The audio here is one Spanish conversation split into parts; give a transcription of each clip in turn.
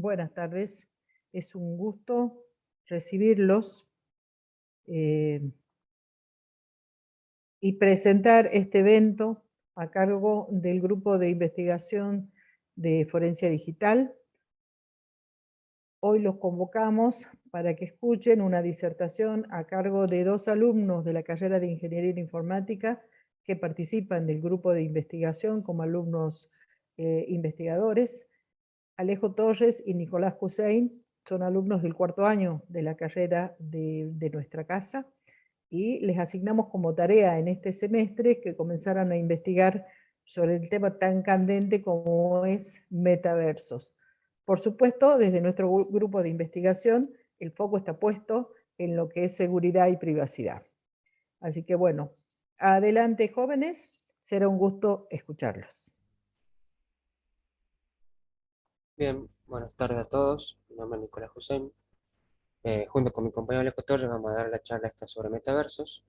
Buenas tardes. Es un gusto recibirlos eh, y presentar este evento a cargo del Grupo de Investigación de Forencia Digital. Hoy los convocamos para que escuchen una disertación a cargo de 2 alumnos de la carrera de Ingeniería Informática que participan del grupo de investigación como alumnos investigadores. Alejo Torres y Nicolás Hussein son alumnos del 4º año de la carrera de nuestra casa y les asignamos como tarea en este semestre que comenzaran a investigar sobre el tema tan candente como es metaversos. Por supuesto, desde nuestro grupo de investigación, el foco está puesto en lo que es seguridad y privacidad. Así que bueno, adelante jóvenes, será un gusto escucharlos. Bien, buenas tardes a todos. Mi nombre es Nicolás Hussein. Junto con mi compañero Alejo Torres vamos a dar la charla esta sobre metaversos,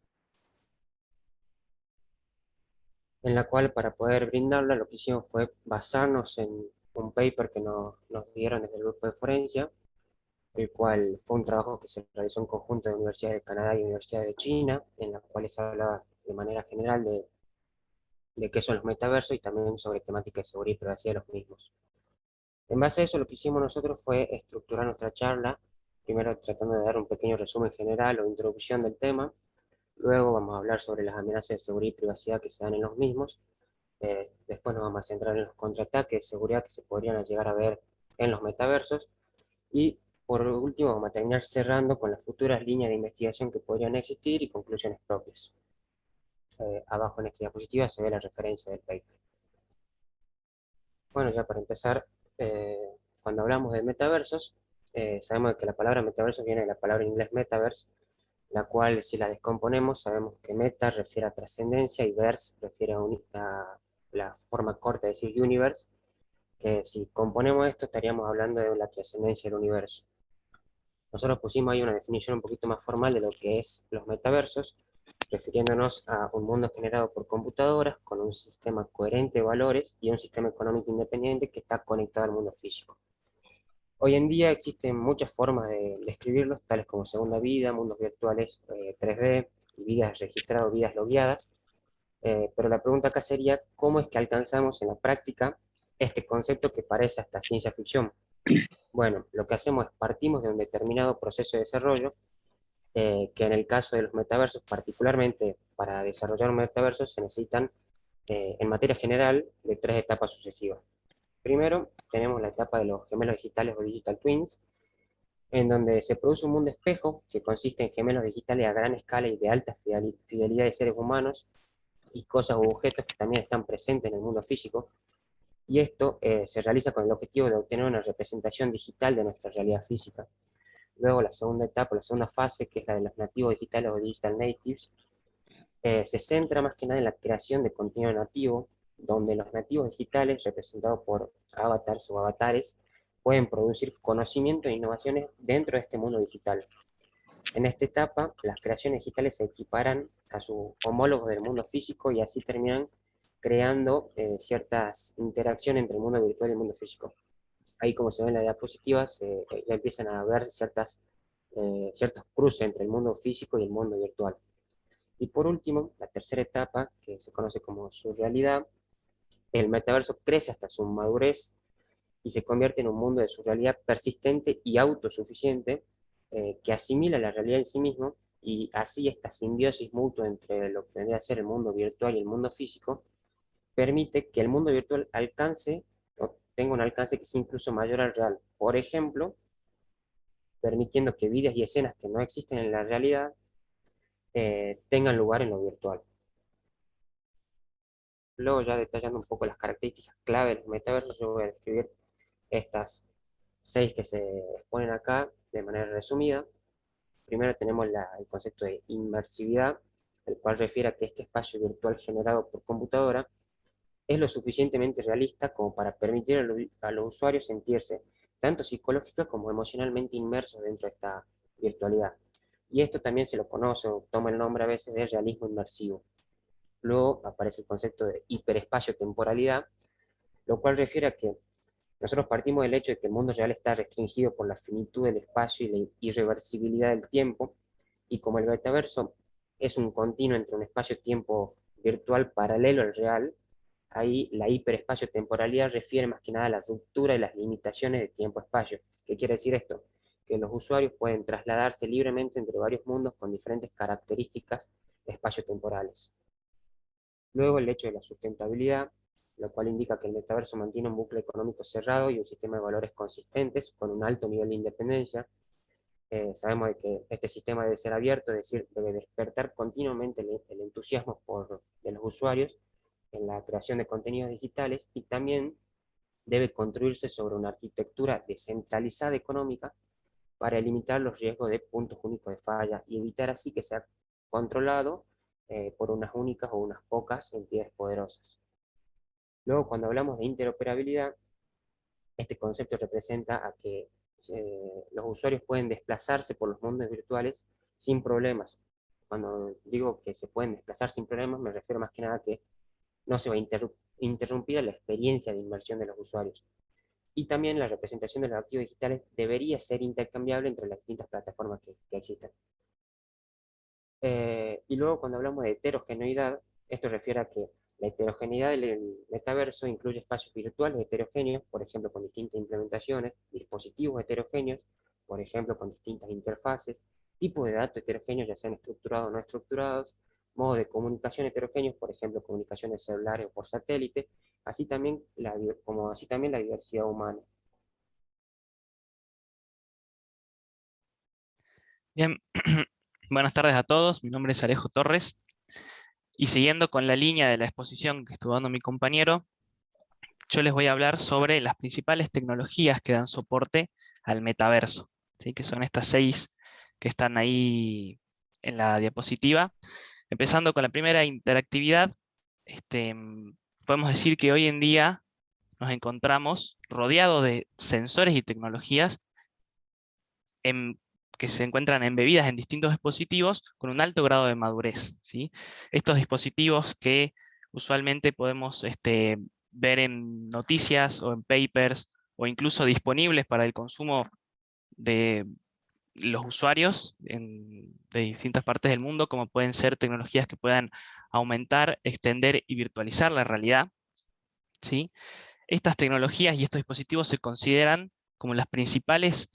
en la cual para poder brindarla lo que hicimos fue basarnos en un paper que nos dieron desde el grupo de Forencia, el cual fue un trabajo que se realizó en conjunto de universidades de Canadá y universidades de China, en la cual se habla de manera general de qué son los metaversos y también sobre temáticas de seguridad y privacidad de los mismos. En base a eso, lo que hicimos nosotros fue estructurar nuestra charla, primero tratando de dar un pequeño resumen general o introducción del tema, luego vamos a hablar sobre las amenazas de seguridad y privacidad que se dan en los mismos, después nos vamos a centrar en los contraataques de seguridad que se podrían llegar a ver en los metaversos, y por último vamos a terminar cerrando con las futuras líneas de investigación que podrían existir y conclusiones propias. Abajo en esta diapositiva se ve la referencia del paper. Bueno, ya para empezar, cuando hablamos de metaversos, sabemos que la palabra metaverso viene de la palabra en inglés metaverse, la cual si la descomponemos sabemos que meta refiere a trascendencia y verse refiere a la forma corta de decir universe, que si componemos esto estaríamos hablando de la trascendencia del universo. Nosotros pusimos ahí una definición un poquito más formal de lo que es los metaversos, refiriéndonos a un mundo generado por computadoras con un sistema coherente de valores y un sistema económico independiente que está conectado al mundo físico. Hoy en día existen muchas formas de describirlos, tales como segunda vida, mundos virtuales 3D, y vidas registradas o vidas logueadas, pero la pregunta acá sería, ¿cómo es que alcanzamos en la práctica este concepto que parece hasta ciencia ficción? Bueno, lo que hacemos es partimos de un determinado proceso de desarrollo, que en el caso de los metaversos, particularmente para desarrollar un metaverso, se necesitan, en materia general, de 3 etapas sucesivas. Primero, tenemos la etapa de los gemelos digitales o digital twins, en donde se produce un mundo espejo que consiste en gemelos digitales a gran escala y de alta fidelidad de seres humanos y cosas o objetos que también están presentes en el mundo físico. Y esto se realiza con el objetivo de obtener una representación digital de nuestra realidad física. Luego la segunda etapa, la segunda fase, que es la de los nativos digitales o digital natives, se centra más que nada en la creación de contenido nativo, donde los nativos digitales, representados por avatars o avatares, pueden producir conocimiento e innovaciones dentro de este mundo digital. En esta etapa, las creaciones digitales se equiparan a sus homólogos del mundo físico y así terminan creando ciertas interacciones entre el mundo virtual y el mundo físico. Ahí, como se ve en la diapositiva, ya empiezan a haber ciertos cruces entre el mundo físico y el mundo virtual. Y por último, la tercera etapa, que se conoce como su realidad, el metaverso crece hasta su madurez y se convierte en un mundo de su realidad persistente y autosuficiente, que asimila la realidad en sí mismo, y así esta simbiosis mutua entre lo que vendría a ser el mundo virtual y el mundo físico permite que el mundo virtual alcance o tenga un alcance que sea incluso mayor al real. Por ejemplo, permitiendo que vidas y escenas que no existen en la realidad tengan lugar en lo virtual. Luego, ya detallando un poco las características clave de los metaversos, yo voy a describir estas 6 que se exponen acá de manera resumida. Primero tenemos el concepto de inmersividad, el cual refiere a que este espacio virtual generado por computadora es lo suficientemente realista como para permitir a los usuarios sentirse tanto psicológica como emocionalmente inmersos dentro de esta virtualidad. Y esto también se lo conoce o toma el nombre a veces de realismo inmersivo. Luego aparece el concepto de hiperespacio-temporalidad, lo cual refiere a que Nosotros partimos del hecho de que el mundo real está restringido por la finitud del espacio y la irreversibilidad del tiempo, y como el metaverso es un continuo entre un espacio-tiempo virtual paralelo al real, ahí la hiperespacio-temporalidad refiere más que nada a la ruptura de las limitaciones de tiempo-espacio. ¿Qué quiere decir esto? Que los usuarios pueden trasladarse libremente entre varios mundos con diferentes características espacio-temporales. Luego el hecho de la sustentabilidad, lo cual indica que el metaverso mantiene un bucle económico cerrado y un sistema de valores consistentes con un alto nivel de independencia. Sabemos de que este sistema debe ser abierto, es decir, debe despertar continuamente el entusiasmo de los usuarios en la creación de contenidos digitales, y también debe construirse sobre una arquitectura descentralizada económica para limitar los riesgos de puntos únicos de falla y evitar así que sea controlado por unas únicas o unas pocas entidades poderosas. Luego, cuando hablamos de interoperabilidad, este concepto representa a que los usuarios pueden desplazarse por los mundos virtuales sin problemas. Cuando digo que se pueden desplazar sin problemas, me refiero más que nada a que no se va a interrumpir la experiencia de inmersión de los usuarios. Y también la representación de los activos digitales debería ser intercambiable entre las distintas plataformas que existen. Y luego, cuando hablamos de heterogeneidad, esto refiere a que la heterogeneidad del metaverso incluye espacios virtuales heterogéneos, por ejemplo, con distintas implementaciones, dispositivos heterogéneos, por ejemplo, con distintas interfaces, tipos de datos heterogéneos, ya sean estructurados o no estructurados, modos de comunicación heterogéneos, por ejemplo, comunicaciones celulares o por satélite, así también la diversidad humana. Bien, buenas tardes a todos. Mi nombre es Alejo Torres. Y siguiendo con la línea de la exposición que estuvo dando mi compañero, yo les voy a hablar sobre las principales tecnologías que dan soporte al metaverso, ¿sí? Que son estas 6 que están ahí en la diapositiva. Empezando con la primera, interactividad. Podemos decir que hoy en día nos encontramos rodeados de sensores y tecnologías que se encuentran embebidas en distintos dispositivos con un alto grado de madurez, ¿sí? Estos dispositivos que usualmente podemos ver en noticias o en papers, o incluso disponibles para el consumo de los usuarios de distintas partes del mundo, como pueden ser tecnologías que puedan aumentar, extender y virtualizar la realidad, ¿sí? Estas tecnologías y estos dispositivos se consideran como las principales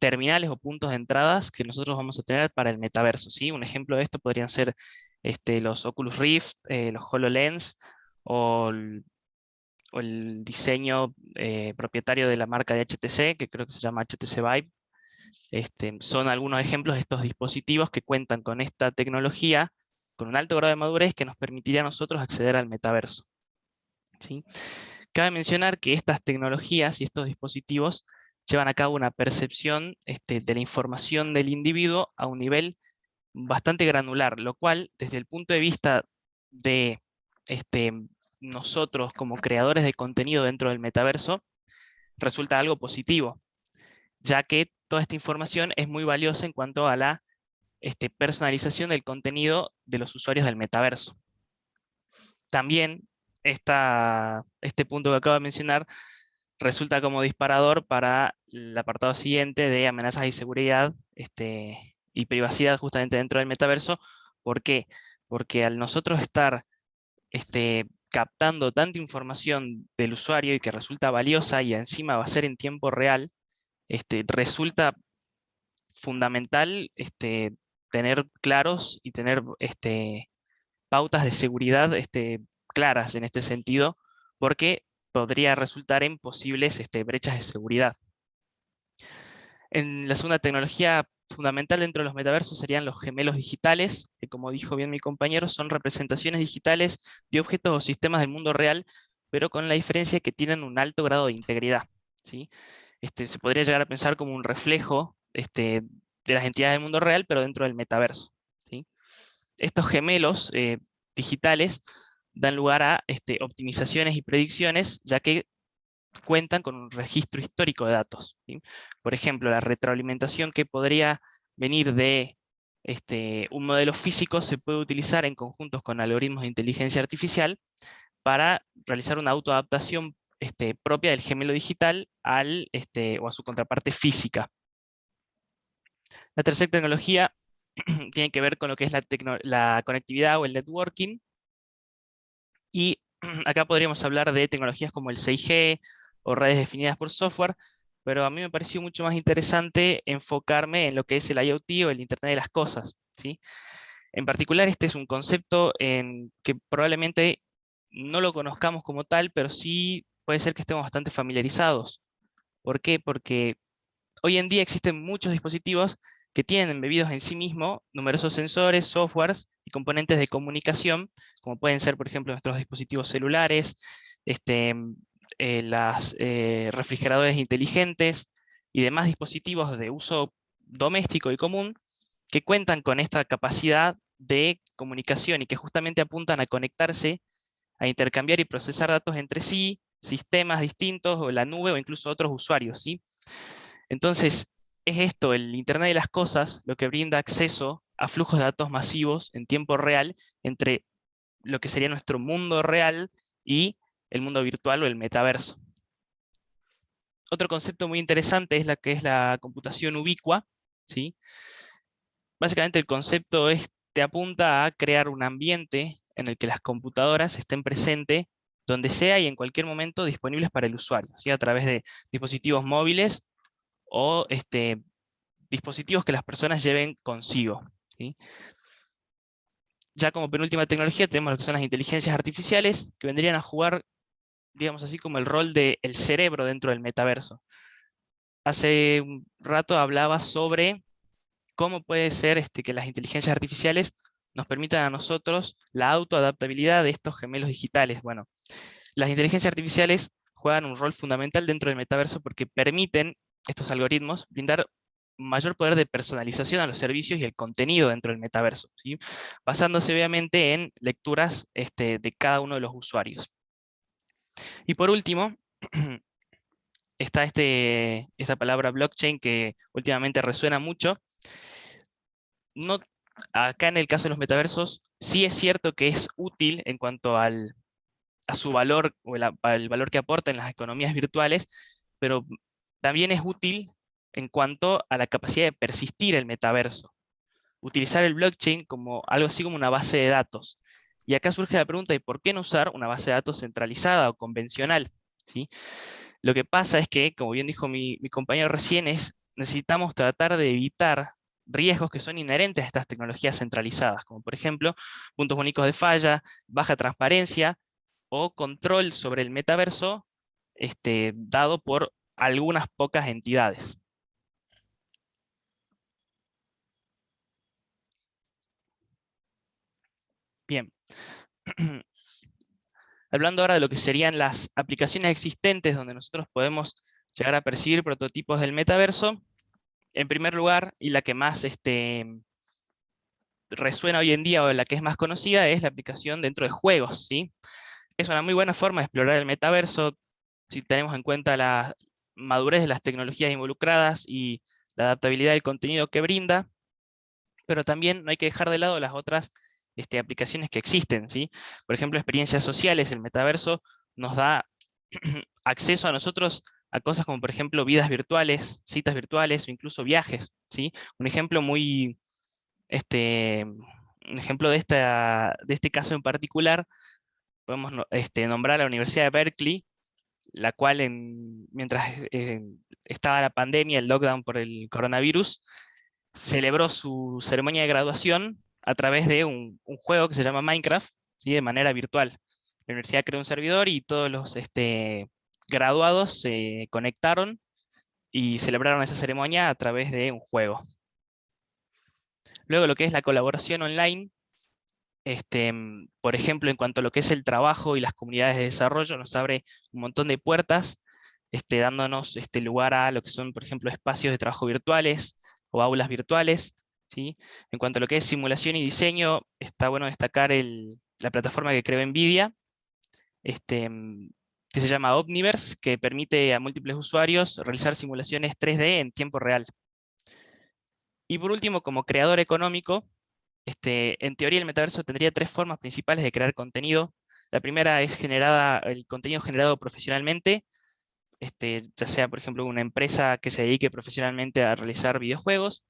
terminales o puntos de entradas que nosotros vamos a tener para el metaverso, ¿sí? Un ejemplo de esto podrían ser los Oculus Rift, los HoloLens, o el diseño propietario de la marca de HTC, que creo que se llama HTC Vive. Son algunos ejemplos de estos dispositivos que cuentan con esta tecnología, con un alto grado de madurez que nos permitiría a nosotros acceder al metaverso, ¿sí? Cabe mencionar que estas tecnologías y estos dispositivos llevan a cabo una percepción de la información del individuo a un nivel bastante granular, lo cual, desde el punto de vista de nosotros como creadores de contenido dentro del metaverso, resulta algo positivo, ya que toda esta información es muy valiosa en cuanto a la personalización del contenido de los usuarios del metaverso. También este punto que acabo de mencionar resulta como disparador para el apartado siguiente de amenazas y seguridad y privacidad justamente dentro del metaverso. ¿Por qué? Porque al nosotros estar captando tanta información del usuario y que resulta valiosa y encima va a ser en tiempo real, resulta fundamental tener claros y tener pautas de seguridad claras en este sentido, porque podría resultar en posibles brechas de seguridad. En la segunda tecnología fundamental dentro de los metaversos serían los gemelos digitales, que como dijo bien mi compañero, son representaciones digitales de objetos o sistemas del mundo real, pero con la diferencia que tienen un alto grado de integridad, ¿sí? Se podría llegar a pensar como un reflejo de las entidades del mundo real, pero dentro del metaverso, ¿sí? Estos gemelos digitales dan lugar a optimizaciones y predicciones, ya que cuentan con un registro histórico de datos, ¿sí? Por ejemplo, la retroalimentación que podría venir de un modelo físico se puede utilizar en conjuntos con algoritmos de inteligencia artificial para realizar una autoadaptación propia del gemelo digital o a su contraparte física. La tercera tecnología tiene que ver con lo que es la conectividad o el networking. Y acá podríamos hablar de tecnologías como el 6G o redes definidas por software, pero a mí me pareció mucho más interesante enfocarme en lo que es el IoT o el Internet de las Cosas, ¿sí? En particular, este es un concepto que probablemente no lo conozcamos como tal, pero sí puede ser que estemos bastante familiarizados. ¿Por qué? Porque hoy en día existen muchos dispositivos que tienen embebidos en sí mismos numerosos sensores, softwares y componentes de comunicación, como pueden ser, por ejemplo, nuestros dispositivos celulares, las refrigeradores inteligentes y demás dispositivos de uso doméstico y común que cuentan con esta capacidad de comunicación y que justamente apuntan a conectarse, a intercambiar y procesar datos entre sí, sistemas distintos o la nube o incluso otros usuarios, ¿sí? Entonces, es esto, el Internet de las Cosas, lo que brinda acceso a flujos de datos masivos en tiempo real entre lo que sería nuestro mundo real y el mundo virtual o el metaverso. Otro concepto muy interesante es la que es la computación ubicua, ¿sí? Básicamente el concepto te apunta a crear un ambiente en el que las computadoras estén presentes donde sea y en cualquier momento disponibles para el usuario, ¿sí? A través de dispositivos móviles o dispositivos que las personas lleven consigo, ¿sí? Ya como penúltima tecnología tenemos lo que son las inteligencias artificiales, que vendrían a jugar, digamos así, como el rol del cerebro dentro del metaverso. Hace un rato hablaba sobre cómo puede ser que las inteligencias artificiales nos permitan a nosotros la autoadaptabilidad de estos gemelos digitales. Bueno, las inteligencias artificiales juegan un rol fundamental dentro del metaverso porque permiten estos algoritmos brindar mayor poder de personalización a los servicios y el contenido dentro del metaverso, ¿sí? Basándose obviamente en lecturas de cada uno de los usuarios. Y por último, está esta palabra blockchain que últimamente resuena mucho. No, acá en el caso de los metaversos, sí es cierto que es útil en cuanto a su valor o al valor que aporta en las economías virtuales, pero también es útil en cuanto a la capacidad de persistir el metaverso. Utilizar el blockchain como algo así como una base de datos. Y acá surge la pregunta de por qué no usar una base de datos centralizada o convencional, ¿sí? Lo que pasa es que, como bien dijo mi compañero recién, necesitamos tratar de evitar riesgos que son inherentes a estas tecnologías centralizadas, como por ejemplo puntos únicos de falla, baja transparencia o control sobre el metaverso dado por algunas pocas entidades. Bien. Hablando ahora de lo que serían las aplicaciones existentes donde nosotros podemos llegar a percibir prototipos del metaverso, en primer lugar, y la que más resuena hoy en día o la que es más conocida es la aplicación dentro de juegos, ¿sí? Es una muy buena forma de explorar el metaverso si tenemos en cuenta la madurez de las tecnologías involucradas y la adaptabilidad del contenido que brinda, pero también no hay que dejar de lado las otras aplicaciones que existen, ¿sí? Por ejemplo, experiencias sociales. El metaverso nos da acceso a nosotros a cosas como, por ejemplo, vidas virtuales, citas virtuales o incluso viajes, ¿sí? Un ejemplo un ejemplo de este caso en particular, podemos nombrar a la Universidad de Berkeley, la cual mientras estaba la pandemia, el lockdown por el coronavirus, celebró su ceremonia de graduación a través de un juego que se llama Minecraft, ¿sí? De manera virtual. La universidad creó un servidor y todos los graduados se conectaron y celebraron esa ceremonia a través de un juego. Luego lo que es la colaboración online, por ejemplo, en cuanto a lo que es el trabajo y las comunidades de desarrollo, nos abre un montón de puertas, dándonos lugar a lo que son, por ejemplo, espacios de trabajo virtuales o aulas virtuales, ¿sí? En cuanto a lo que es simulación y diseño, está bueno destacar la plataforma que creó NVIDIA, que se llama Omniverse, que permite a múltiples usuarios realizar simulaciones 3D en tiempo real. Y por último, como creador económico, en teoría el metaverso tendría tres formas principales de crear contenido. La primera es el contenido generado profesionalmente, ya sea, por ejemplo, una empresa que se dedique profesionalmente a realizar videojuegos.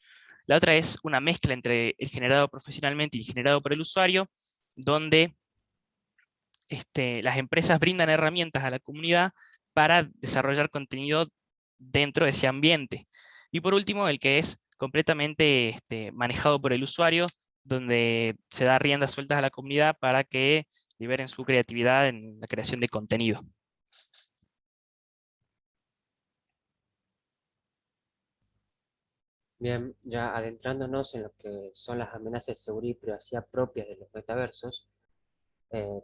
La otra es una mezcla entre el generado profesionalmente y el generado por el usuario, donde las empresas brindan herramientas a la comunidad para desarrollar contenido dentro de ese ambiente. Y por último, el que es completamente manejado por el usuario, donde se da riendas sueltas a la comunidad para que liberen su creatividad en la creación de contenido. Bien, ya adentrándonos en lo que son las amenazas de seguridad y privacidad propias de los metaversos,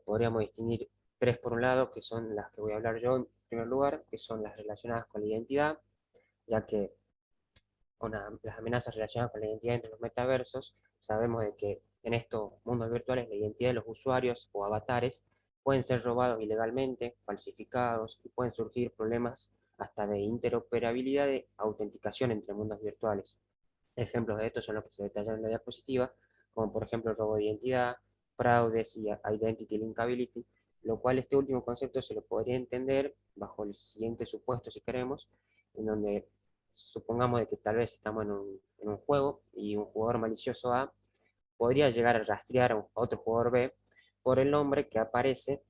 podríamos distinguir tres por un lado, que son las que voy a hablar yo en primer lugar, que son las relacionadas con la identidad, ya que las amenazas relacionadas con la identidad entre los metaversos, sabemos de que en estos mundos virtuales la identidad de los usuarios o avatares pueden ser robados ilegalmente, falsificados, y pueden surgir problemas hasta de interoperabilidad de autenticación entre mundos virtuales. Ejemplos de esto son los que se detallan en la diapositiva, como por ejemplo robo de identidad, fraudes y identity linkability, lo cual este último concepto se lo podría entender bajo el siguiente supuesto, si queremos, en donde supongamos de que tal vez estamos en un juego y un jugador malicioso A podría llegar a rastrear a otro jugador B por el nombre que aparece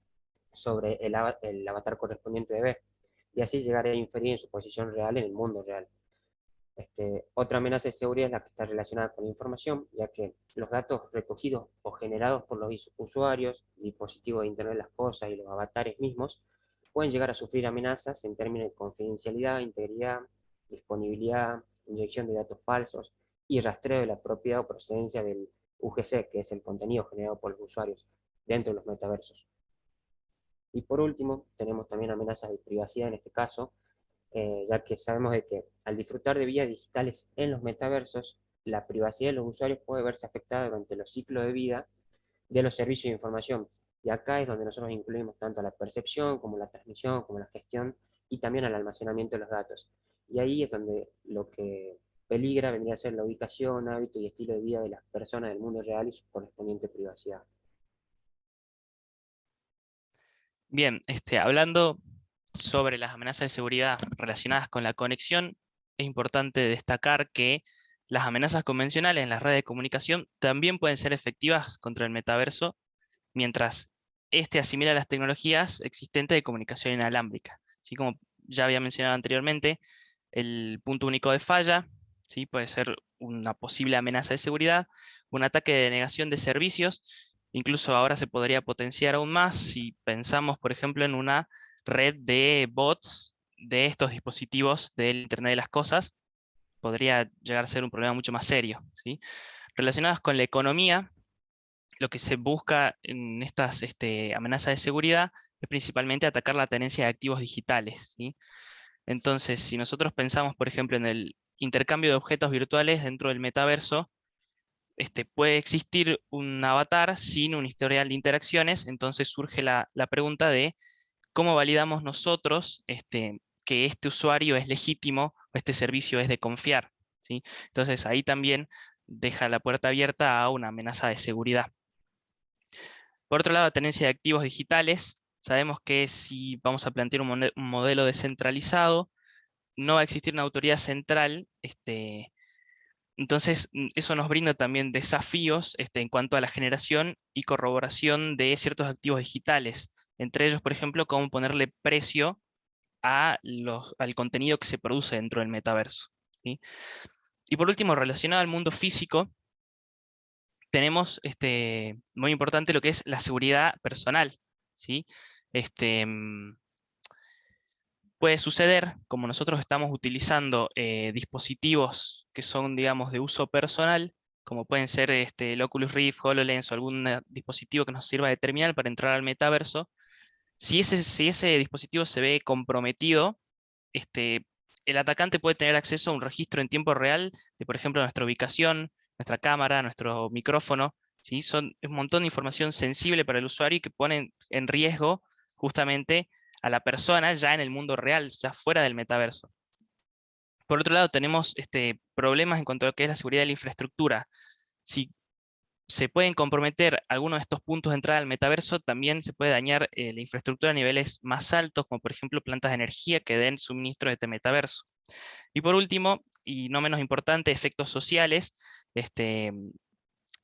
sobre el avatar correspondiente de B, y así llegar a inferir en su posición real en el mundo real. Otra amenaza de seguridad es la que está relacionada con la información, ya que los datos recogidos o generados por los usuarios, dispositivos de Internet de las Cosas y los avatares mismos pueden llegar a sufrir amenazas en términos de confidencialidad, integridad, disponibilidad, inyección de datos falsos y rastreo de la propiedad o procedencia del UGC, que es el contenido generado por los usuarios dentro de los metaversos. Y por último, tenemos también amenazas de privacidad en este caso, ya que sabemos de que al disfrutar de vías digitales en los metaversos, la privacidad de los usuarios puede verse afectada durante los ciclos de vida de los servicios de información. Y acá es donde nosotros incluimos tanto la percepción como la transmisión, como la gestión y también el almacenamiento de los datos. Y ahí es donde lo que peligra vendría a ser la ubicación, hábito y estilo de vida de las personas del mundo real y su correspondiente privacidad. Bien, hablando sobre las amenazas de seguridad relacionadas con la conexión, es importante destacar que las amenazas convencionales en las redes de comunicación también pueden ser efectivas contra el metaverso, mientras asimila las tecnologías existentes de comunicación inalámbrica. Así como ya había mencionado anteriormente, el punto único de falla, ¿sí? Puede ser una posible amenaza de seguridad, un ataque de denegación de servicios. Incluso ahora se podría potenciar aún más si pensamos, por ejemplo, en una red de bots de estos dispositivos del Internet de las Cosas. Podría llegar a ser un problema mucho más serio, ¿sí? Relacionados con la economía, lo que se busca en estas amenazas de seguridad es principalmente atacar la tenencia de activos digitales, ¿sí? Entonces, si nosotros pensamos, por ejemplo, en el intercambio de objetos virtuales dentro del metaverso, puede existir un avatar sin un historial de interacciones. Entonces surge la pregunta de cómo validamos nosotros que este usuario es legítimo o este servicio es de confiar, ¿sí? Entonces ahí también deja la puerta abierta a una amenaza de seguridad. Por otro lado, la tenencia de activos digitales. Sabemos que si vamos a plantear un modelo descentralizado, no va a existir una autoridad central. Entonces, eso nos brinda también desafíos en cuanto a la generación y corroboración de ciertos activos digitales. Entre ellos, por ejemplo, cómo ponerle precio al contenido que se produce dentro del metaverso, ¿sí? Y por último, relacionado al mundo físico, tenemos muy importante lo que es la seguridad personal, ¿sí? Puede suceder, como nosotros estamos utilizando dispositivos que son, digamos, de uso personal, como pueden ser el Oculus Rift, HoloLens o algún dispositivo que nos sirva de terminal para entrar al metaverso. Si ese dispositivo se ve comprometido, el atacante puede tener acceso a un registro en tiempo real de, por ejemplo, nuestra ubicación, nuestra cámara, nuestro micrófono, ¿sí? Es un montón de información sensible para el usuario y que ponen en riesgo justamente a la persona ya en el mundo real, ya fuera del metaverso. Por otro lado, tenemos problemas en cuanto a lo que es la seguridad de la infraestructura. Si se pueden comprometer algunos de estos puntos de entrada al metaverso, también se puede dañar la infraestructura a niveles más altos, como por ejemplo plantas de energía que den suministro de este metaverso. Y por último, y no menos importante, efectos sociales.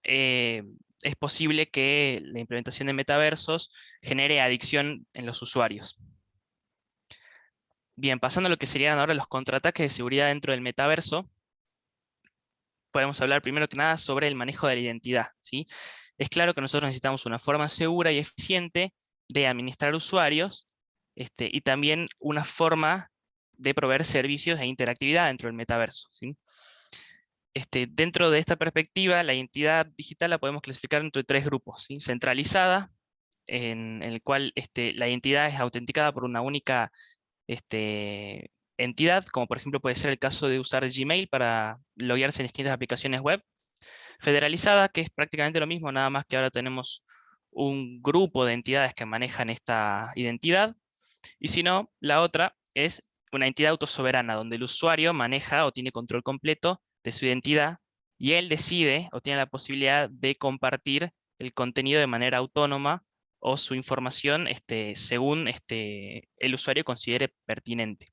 Eh, es posible que la implementación de metaversos genere adicción en los usuarios. Bien, pasando a lo que serían ahora los contraataques de seguridad dentro del metaverso, podemos hablar primero que nada sobre el manejo de la identidad, ¿sí? Es claro que nosotros necesitamos una forma segura y eficiente de administrar usuarios, y también una forma de proveer servicios e interactividad dentro del metaverso, ¿sí? Dentro de esta perspectiva, la identidad digital la podemos clasificar entre tres grupos, ¿sí? Centralizada, en el cual la identidad es autenticada por una única entidad, como por ejemplo puede ser el caso de usar Gmail para loguearse en distintas aplicaciones web. Federalizada, que es prácticamente lo mismo, nada más que ahora tenemos un grupo de entidades que manejan esta identidad. Y si no, la otra es una entidad autosoberana, donde el usuario maneja o tiene control completo de su identidad y él decide o tiene la posibilidad de compartir el contenido de manera autónoma o su información según el usuario considere pertinente.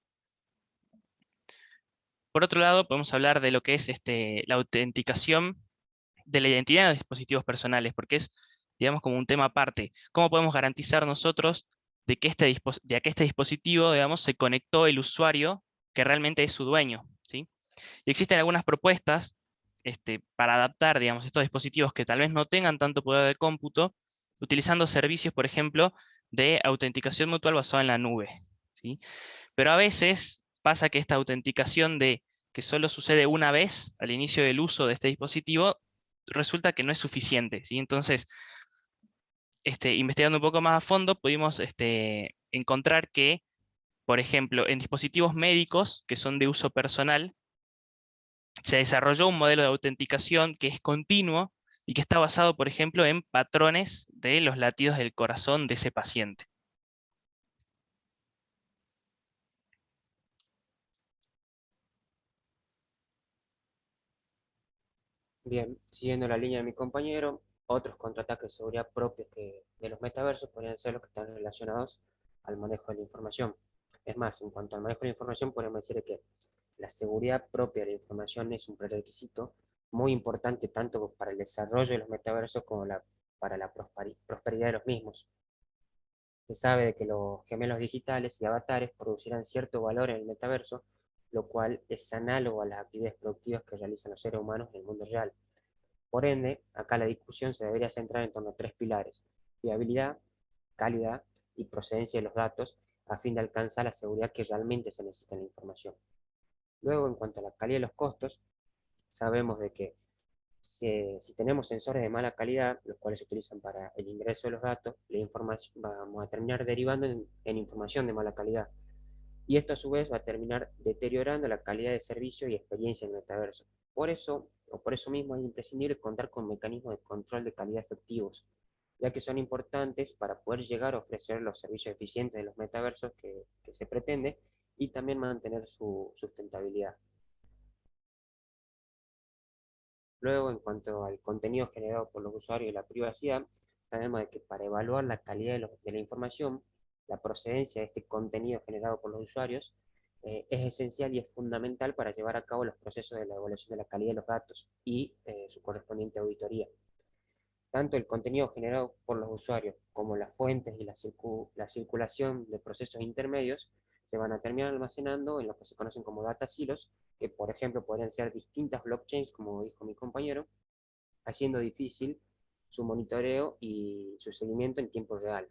Por otro lado, podemos hablar de lo que es la autenticación de la identidad de los dispositivos personales, porque es, digamos, como un tema aparte. ¿Cómo podemos garantizar nosotros de que a que este dispositivo, digamos, se conectó el usuario que realmente es su dueño, ¿sí? Y existen algunas propuestas para adaptar, digamos, estos dispositivos que tal vez no tengan tanto poder de cómputo, utilizando servicios, por ejemplo, de autenticación mutual basada en la nube, ¿sí? Pero a veces pasa que esta autenticación que solo sucede una vez al inicio del uso de este dispositivo, resulta que no es suficiente, ¿sí? Entonces, investigando un poco más a fondo, pudimos encontrar que, por ejemplo, en dispositivos médicos que son de uso personal, se desarrolló un modelo de autenticación que es continuo y que está basado, por ejemplo, en patrones de los latidos del corazón de ese paciente. Bien, siguiendo la línea de mi compañero, otros contraataques de seguridad propios de los metaversos podrían ser los que están relacionados al manejo de la información. Es más, en cuanto al manejo de la información, podemos decir que la seguridad propia de la información es un prerequisito muy importante tanto para el desarrollo de los metaversos como para la prosperidad de los mismos. Se sabe de que los gemelos digitales y avatares producirán cierto valor en el metaverso, lo cual es análogo a las actividades productivas que realizan los seres humanos en el mundo real. Por ende, acá la discusión se debería centrar en torno a tres pilares: fiabilidad, calidad y procedencia de los datos, a fin de alcanzar la seguridad que realmente se necesita en la información. Luego, en cuanto a la calidad de los costos, sabemos de que si tenemos sensores de mala calidad, los cuales se utilizan para el ingreso de los datos, la información, vamos a terminar derivando en información de mala calidad. Y esto a su vez va a terminar deteriorando la calidad de servicio y experiencia en el metaverso. Por eso, o por eso mismo, es imprescindible contar con mecanismos de control de calidad efectivos, ya que son importantes para poder llegar a ofrecer los servicios eficientes de los metaversos que se pretende y también mantener su sustentabilidad. Luego, en cuanto al contenido generado por los usuarios y la privacidad, sabemos de que para evaluar la calidad de la información, la procedencia de este contenido generado por los usuarios, es esencial y es fundamental para llevar a cabo los procesos de la evaluación de la calidad de los datos y su correspondiente auditoría. Tanto el contenido generado por los usuarios como las fuentes y la circulación de procesos intermedios se van a terminar almacenando en lo que se conocen como data silos, que por ejemplo podrían ser distintas blockchains, como dijo mi compañero, haciendo difícil su monitoreo y su seguimiento en tiempo real.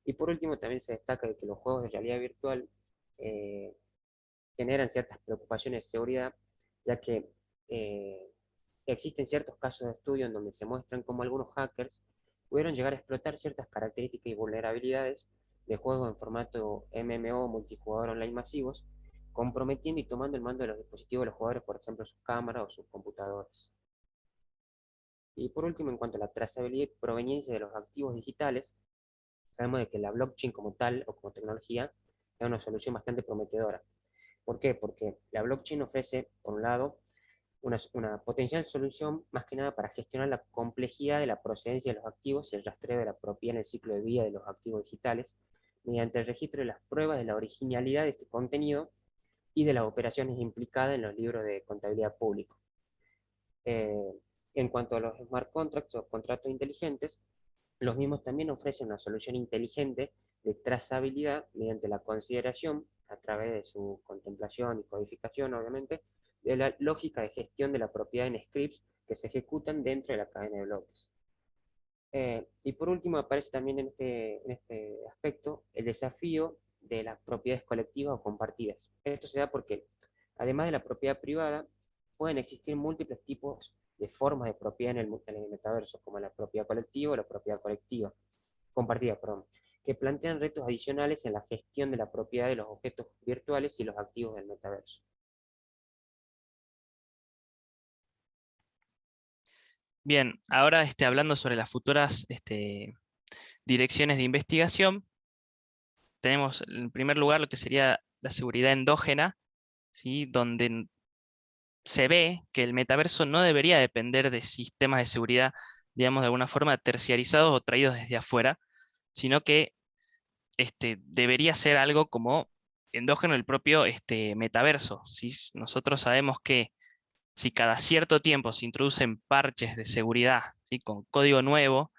Y por último, también se destaca de que los juegos de realidad virtual eh, generan ciertas preocupaciones de seguridad, ya que eh, existen ciertos casos de estudio en donde se muestran cómo algunos hackers pudieron llegar a explotar ciertas características y vulnerabilidades de juegos en formato MMO multijugador online masivos, comprometiendo y tomando el mando de los dispositivos de los jugadores, por ejemplo, sus cámaras o sus computadores. Y por último, en cuanto a la trazabilidad y proveniencia de los activos digitales, sabemos de que la blockchain como tal o como tecnología es una solución bastante prometedora. ¿Por qué? Porque la blockchain ofrece, por un lado, una potencial solución más que nada para gestionar la complejidad de la procedencia de los activos y el rastreo de la propiedad en el ciclo de vida de los activos digitales, mediante el registro de las pruebas de la originalidad de este contenido y de las operaciones implicadas en los libros de contabilidad público. En cuanto a los smart contracts o contratos inteligentes, los mismos también ofrecen una solución inteligente de trazabilidad mediante la consideración, a través de su contemplación y codificación, obviamente, de la lógica de gestión de la propiedad en scripts que se ejecutan dentro de la cadena de bloques. Y por último, aparece también en este aspecto el desafío de las propiedades colectivas o compartidas. Esto se da porque, además de la propiedad privada, pueden existir múltiples tipos de formas de propiedad en el metaverso, como la propiedad colectiva o la propiedad compartida, que plantean retos adicionales en la gestión de la propiedad de los objetos virtuales y los activos del metaverso. Bien, ahora hablando sobre las futuras direcciones de investigación, tenemos en primer lugar lo que sería la seguridad endógena, ¿sí? Donde se ve que el metaverso no debería depender de sistemas de seguridad, digamos, de alguna forma terciarizados o traídos desde afuera, sino que debería ser algo como endógeno del propio metaverso, ¿sí? Nosotros sabemos que si cada cierto tiempo se introducen parches de seguridad, ¿sí? Con código nuevo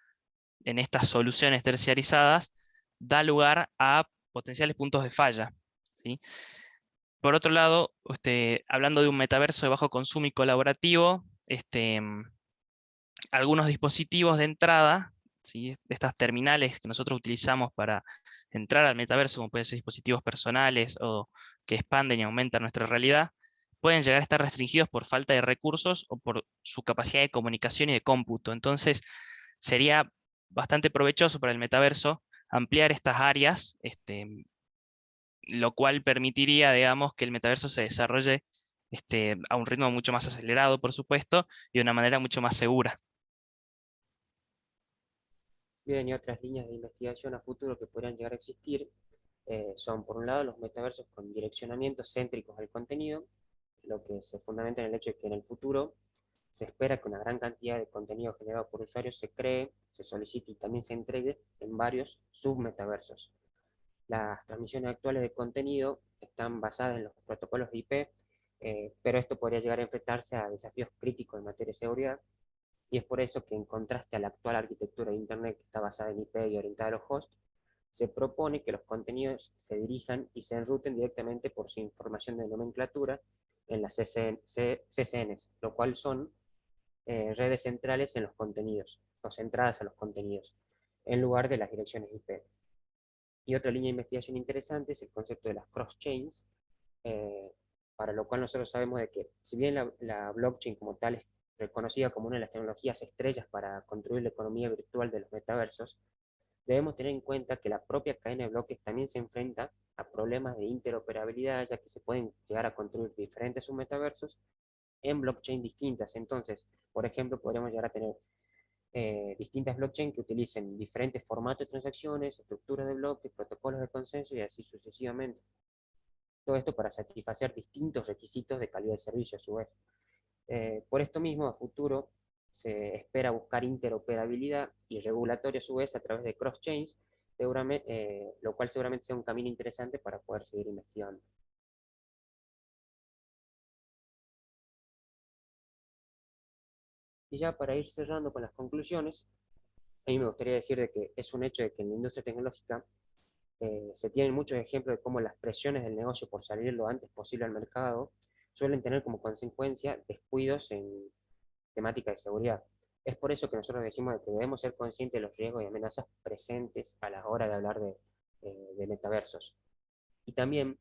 en estas soluciones terciarizadas, da lugar a potenciales puntos de falla, ¿sí? Por otro lado, hablando de un metaverso de bajo consumo y colaborativo, algunos dispositivos de entrada, ¿sí? Estas terminales que nosotros utilizamos para entrar al metaverso, como pueden ser dispositivos personales o que expanden y aumentan nuestra realidad, pueden llegar a estar restringidos por falta de recursos o por su capacidad de comunicación y de cómputo. Entonces, sería bastante provechoso para el metaverso ampliar estas áreas, lo cual permitiría, digamos, que el metaverso se desarrolle a un ritmo mucho más acelerado, por supuesto, y de una manera mucho más segura. Bien, y otras líneas de investigación a futuro que podrían llegar a existir son, por un lado, los metaversos con direccionamientos céntricos al contenido, lo que se fundamenta en el hecho de que en el futuro se espera que una gran cantidad de contenido generado por usuarios se cree, se solicite y también se entregue en varios submetaversos. Las transmisiones actuales de contenido están basadas en los protocolos de IP, pero esto podría llegar a enfrentarse a desafíos críticos en materia de seguridad, y es por eso que, en contraste a la actual arquitectura de Internet, que está basada en IP y orientada a los hosts, se propone que los contenidos se dirijan y se enruten directamente por su información de nomenclatura en las CCNs, lo cual son redes centrales en los contenidos, o centradas a los contenidos, en lugar de las direcciones IP. Y otra línea de investigación interesante es el concepto de las cross-chains, eh, para lo cual nosotros sabemos de que, si bien la blockchain como tal es reconocida como una de las tecnologías estrellas para construir la economía virtual de los metaversos, debemos tener en cuenta que la propia cadena de bloques también se enfrenta a problemas de interoperabilidad, ya que se pueden llegar a construir diferentes submetaversos en blockchain distintas. Entonces, por ejemplo, podríamos llegar a tener distintas blockchains que utilicen diferentes formatos de transacciones, estructuras de bloques, protocolos de consenso y así sucesivamente. Todo esto para satisfacer distintos requisitos de calidad de servicio a su vez. Por esto mismo, a futuro se espera buscar interoperabilidad y regulatorio a su vez a través de cross-chains, lo cual seguramente sea un camino interesante para poder seguir investigando. Y ya para ir cerrando con las conclusiones, a mí me gustaría decir de que es un hecho de que en la industria tecnológica se tienen muchos ejemplos de cómo las presiones del negocio por salir lo antes posible al mercado suelen tener como consecuencia descuidos en temática de seguridad. Es por eso que nosotros decimos que debemos ser conscientes de los riesgos y amenazas presentes a la hora de hablar de metaversos. Y también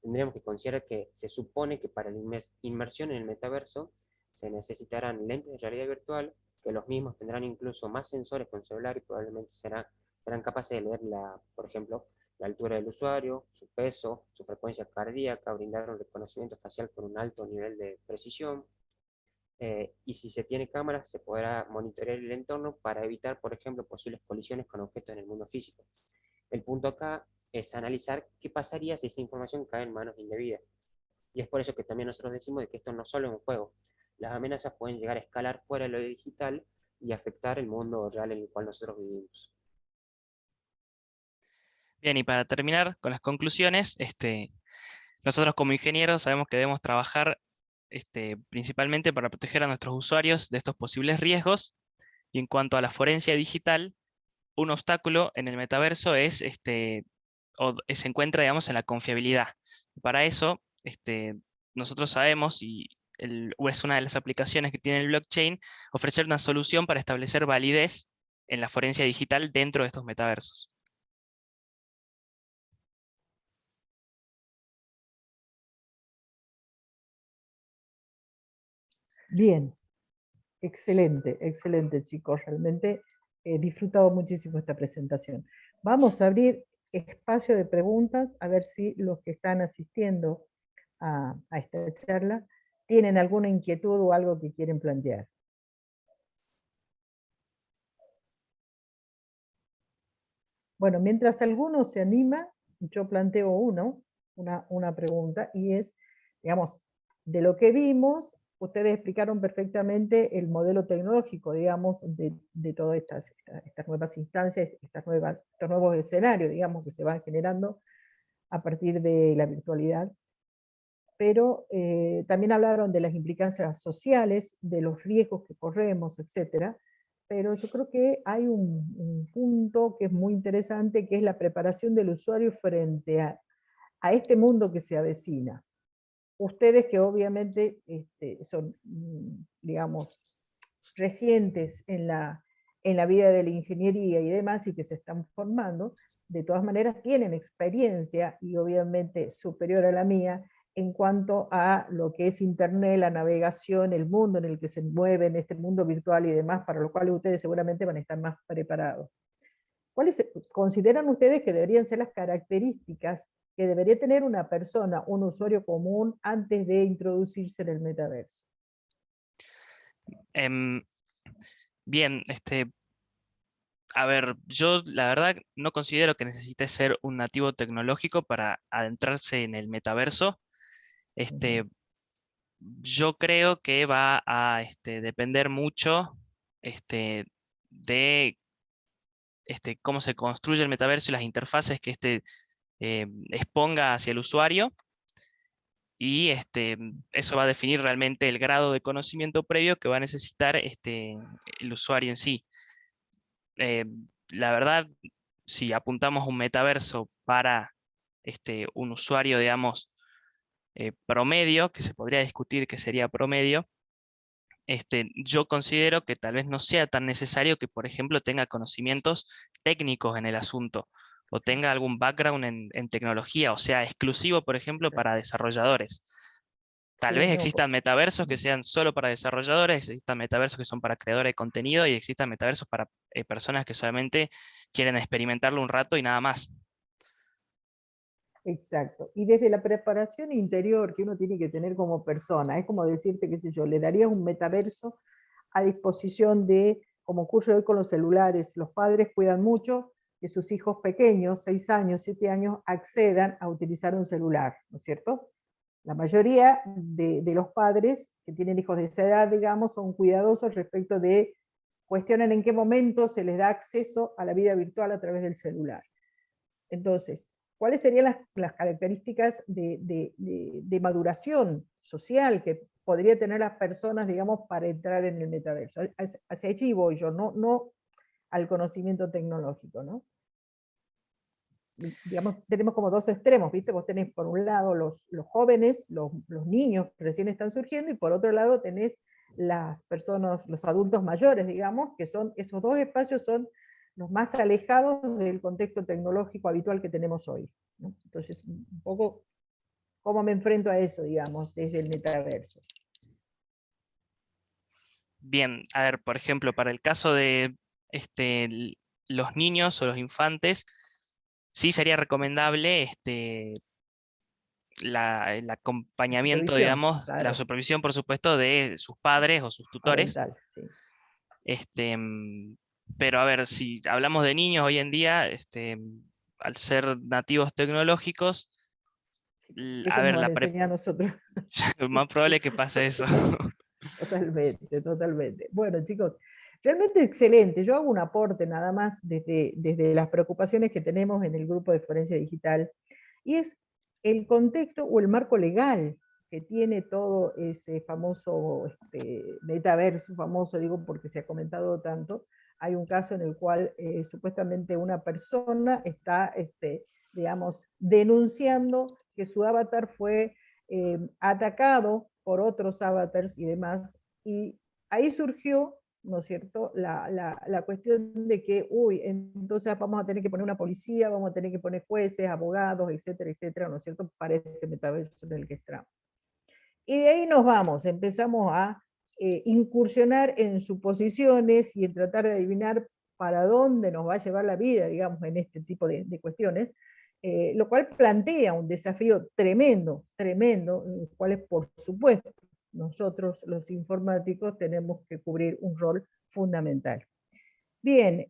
tendríamos que considerar que se supone que para la inmersión en el metaverso se necesitarán lentes de realidad virtual, que los mismos tendrán incluso más sensores con celular y probablemente serán capaces de leer, por ejemplo, la altura del usuario, su peso, su frecuencia cardíaca, brindar un reconocimiento facial con un alto nivel de precisión. Y si se tiene cámaras, se podrá monitorear el entorno para evitar, por ejemplo, posibles colisiones con objetos en el mundo físico. El punto acá es analizar qué pasaría si esa información cae en manos indebidas. Y es por eso que también nosotros decimos de que esto no solo es un juego, las amenazas pueden llegar a escalar fuera de lo digital y afectar el mundo real en el cual nosotros vivimos. Bien, y para terminar con las conclusiones, nosotros como ingenieros sabemos que debemos trabajar principalmente para proteger a nuestros usuarios de estos posibles riesgos. Y en cuanto a la forencia digital, un obstáculo en el metaverso se encuentra, digamos, en la confiabilidad. Para eso, nosotros sabemos, o es una de las aplicaciones que tiene el blockchain, ofrecer una solución para establecer validez en la forencia digital dentro de estos metaversos. Bien, excelente, excelente chicos, realmente he disfrutado muchísimo esta presentación. Vamos a abrir espacio de preguntas, a ver si los que están asistiendo a esta charla tienen alguna inquietud o algo que quieren plantear. Bueno, mientras alguno se anima, yo planteo una pregunta, y es, digamos, de lo que vimos, ustedes explicaron perfectamente el modelo tecnológico, digamos, de todas estas nuevas instancias, estos nuevos escenarios, digamos, que se van generando a partir de la virtualidad. Pero también hablaron de las implicancias sociales, de los riesgos que corremos, etcétera. Pero yo creo que hay un punto que es muy interesante, que es la preparación del usuario frente a este mundo que se avecina. Ustedes que obviamente son, digamos, recientes en la vida de la ingeniería y demás, y que se están formando, de todas maneras tienen experiencia, y obviamente superior a la mía, en cuanto a lo que es Internet, la navegación, el mundo en el que se mueven, este mundo virtual y demás, para lo cual ustedes seguramente van a estar más preparados. ¿Cuáles consideran ustedes que deberían ser las características que debería tener una persona, un usuario común, antes de introducirse en el metaverso? Bien, a ver, yo la verdad no considero que necesite ser un nativo tecnológico para adentrarse en el metaverso. Yo creo que va a depender mucho de cómo se construye el metaverso y las interfaces que exponga hacia el usuario. Y eso va a definir realmente el grado de conocimiento previo que va a necesitar el usuario en sí. La verdad, si apuntamos a un metaverso para un usuario, digamos, promedio, que se podría discutir que sería promedio, yo considero que tal vez no sea tan necesario que, por ejemplo, tenga conocimientos técnicos en el asunto, o tenga algún background en tecnología, o sea, exclusivo, por ejemplo, Exacto. para desarrolladores. Tal Sí, vez no, existan metaversos que sean solo para desarrolladores, existan metaversos que son para creadores de contenido, y existan metaversos para personas que solamente quieren experimentarlo un rato y nada más. exacto. Y desde la preparación interior que uno tiene que tener como persona, es como decirte, qué sé yo, le darías un metaverso a disposición de, como ocurre hoy con los celulares, los padres cuidan mucho que sus hijos pequeños, 6 años, 7 años, accedan a utilizar un celular, ¿no es cierto? La mayoría de los padres que tienen hijos de esa edad, digamos, son cuidadosos respecto de, cuestionan en qué momento se les da acceso a la vida virtual a través del celular. Entonces, ¿cuáles serían las características de maduración social que podría tener las personas, digamos, para entrar en el metaverso? Hacia allí voy yo, no al conocimiento tecnológico, ¿no? Digamos, tenemos como dos extremos, ¿viste? Vos tenés por un lado los jóvenes, los niños que recién están surgiendo, y por otro lado tenés las personas, los adultos mayores, digamos, que son, esos dos espacios son los más alejados del contexto tecnológico habitual que tenemos hoy, ¿no? Entonces, un poco, ¿cómo me enfrento a eso, digamos, desde el metaverso? Bien, a ver, por ejemplo, para el caso de los niños o los infantes, sí sería recomendable el acompañamiento, Supervisión, digamos, la claro, supervisión, por supuesto, de sus padres o sus tutores. parental, sí. Pero a ver, si hablamos de niños hoy en día, al ser nativos tecnológicos, a Eso nos ver, van a enseñar a nosotros. lo Sí. más probable es que pase eso. Totalmente, totalmente. Bueno, chicos, realmente excelente. Yo hago un aporte nada más desde las preocupaciones que tenemos en el grupo de Forencia Digital, y es el contexto o el marco legal que tiene todo ese famoso metaverso, famoso digo porque se ha comentado tanto. Hay un caso en el cual supuestamente una persona está, digamos, denunciando que su avatar fue atacado por otros avatars y demás, y ahí surgió, ¿no es cierto?, la cuestión de que, uy, entonces vamos a tener que poner una policía, vamos a tener que poner jueces, abogados, etcétera, etcétera, ¿no es cierto?, para ese metaverso en el que estamos. Y de ahí nos vamos, empezamos a incursionar en suposiciones y en tratar de adivinar para dónde nos va a llevar la vida, digamos, en este tipo de cuestiones, lo cual plantea un desafío tremendo, tremendo, en los cuales, por supuesto, nosotros los informáticos tenemos que cubrir un rol fundamental. Bien,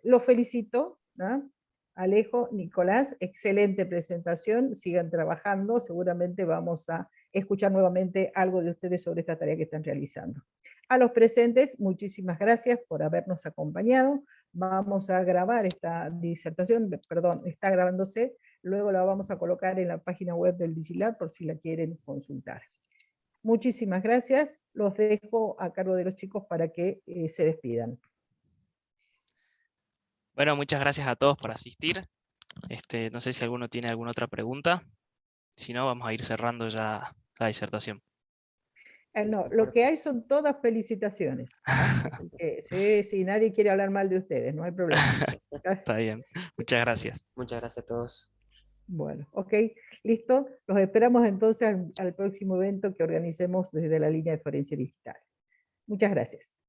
los felicito, ¿no? Alejo, Nicolás, excelente presentación, sigan trabajando, seguramente vamos a escuchar nuevamente algo de ustedes sobre esta tarea que están realizando. A los presentes, muchísimas gracias por habernos acompañado. Vamos a grabar esta disertación, perdón, está grabándose, luego la vamos a colocar en la página web del DigiLab por si la quieren consultar. Muchísimas gracias, los dejo a cargo de los chicos para que se despidan. Bueno, muchas gracias a todos por asistir. No sé si alguno tiene alguna otra pregunta. Si no, vamos a ir cerrando ya la disertación. No, lo que hay son todas felicitaciones. Sí, sí, nadie quiere hablar mal de ustedes, no hay problema. Está bien, muchas gracias. Muchas gracias a todos. Bueno, ok, listo. Los esperamos entonces al próximo evento que organicemos desde la línea de Forencia Digital. Muchas gracias.